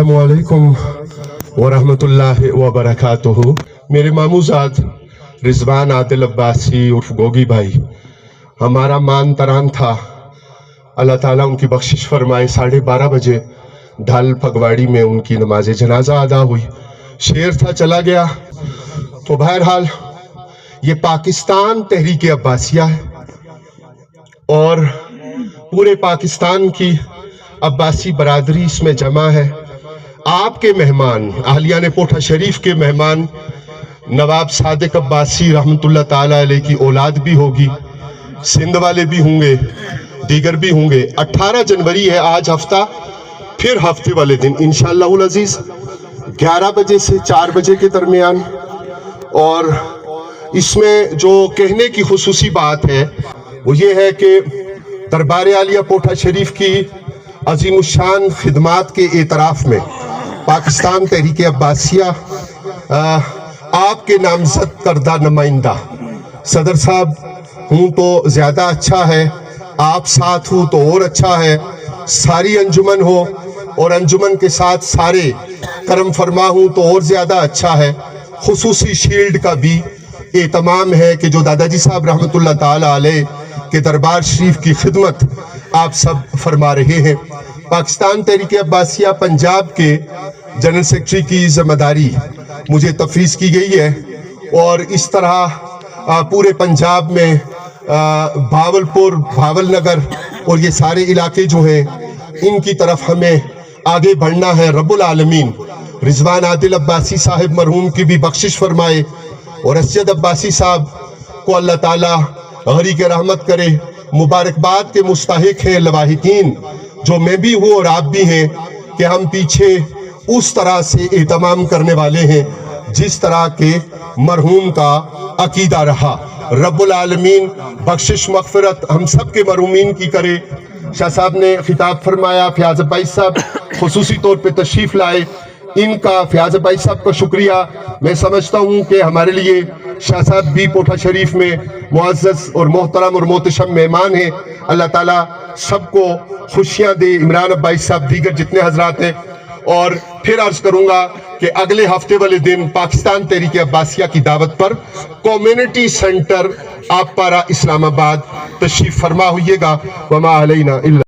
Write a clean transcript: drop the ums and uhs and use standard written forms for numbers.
अस्सलामुअलैकुम वरहमतुल्लाहि वबरकातुहू। मेरे मामूजाद रिजवान आदिल अब्बासी उर्फ गोगी भाई, हमारा मान तरान था, अल्लाह ताला उनकी बख्शिश फरमाए। 12:30 बजे ढाल फगवाड़ी में उनकी नमाज जनाजा अदा हुई। शेर था, चला गया। तो बहरहाल ये पाकिस्तान तहरीक अब्बासिया है और पूरे पाकिस्तान की अब्बासी बरादरी इसमें जमा है। आपके मेहमान, अहलियान पोठा शरीफ के मेहमान नवाब सादिक अब्बासी रहमतुल्लाह ताला अलैह की औलाद भी होगी, सिंध वाले भी होंगे, दीगर भी होंगे। 18 जनवरी है आज हफ्ता, फिर हफ्ते वाले दिन इंशाअल्लाहुल अजीज 11 बजे से 4 बजे के दरमियान। और इसमें जो कहने की खुसूसी बात है वो ये है कि दरबार आलिया पोठा शरीफ की अजीमुशान खिदमात के एतराफ़ में पाकिस्तान तहरीक अब्बासिया आपके नामजद करदा नुमाइंदा सदर साहब हूँ तो ज़्यादा अच्छा है, आप साथ हूँ तो और अच्छा है, सारी अंजुमन हो और अंजुमन के साथ सारे करम फरमा हूँ तो और ज़्यादा अच्छा है। खुसूसी शील्ड का भी एहतमाम है कि जो दादाजी साहब रहमतुल्लाह ताला अलैह के दरबार शरीफ की खिदमत आप सब फरमा रहे हैं। पाकिस्तान तहरीक अब्बासिया पंजाब के जनरल सेक्रेटरी की जिम्मेदारी मुझे तफवीज़ की गई है और इस तरह पूरे पंजाब में भावलपुर, भावलनगर और ये सारे इलाके जो हैं इनकी तरफ हमें आगे बढ़ना है। रब्बुल आलमीन रिजवान आदिल अब्बासी साहिब मरहूम की भी बख्शिश फरमाए और असद अब्बासी साहब को अल्लाह ताला गरीक रहमत करे। मुबारकबाद के मुस्तहिक हैं लवाहिकीन, जो मैं भी हूँ और आप भी हैं, कि हम पीछे उस तरह से एहतमाम करने वाले हैं जिस तरह के मरहूम का अकीदा रहा। रब्बुल आलमीन बख्शिश मग़फ़िरत हम सब के मरहूमीन की करे। शाह साहब ने खिताब फरमाया, फ़याज़ भाई साहब खुसूसी तौर पे तशरीफ़ लाए, इनका फ़याज़ भाई साहब का शुक्रिया। मैं समझता हूँ कि हमारे लिए शाह साहब भी पोठा शरीफ में मुअज़्ज़ज़ और मोहतरम और मोहतशम मेहमान हैं। अल्लाह ताला सबको खुशियाँ दे, इमरान अब्बाई साहब दीगर जितने हजरात हैं। और फिर अर्ज़ करूँगा कि अगले हफ्ते वाले दिन पाकिस्तान तहरीक अब्बासिया की दावत पर कम्युनिटी सेंटर आपपारा इस्लामाबाद तशरीफ़ फरमा होइएगा। वमा अलैना इल्ला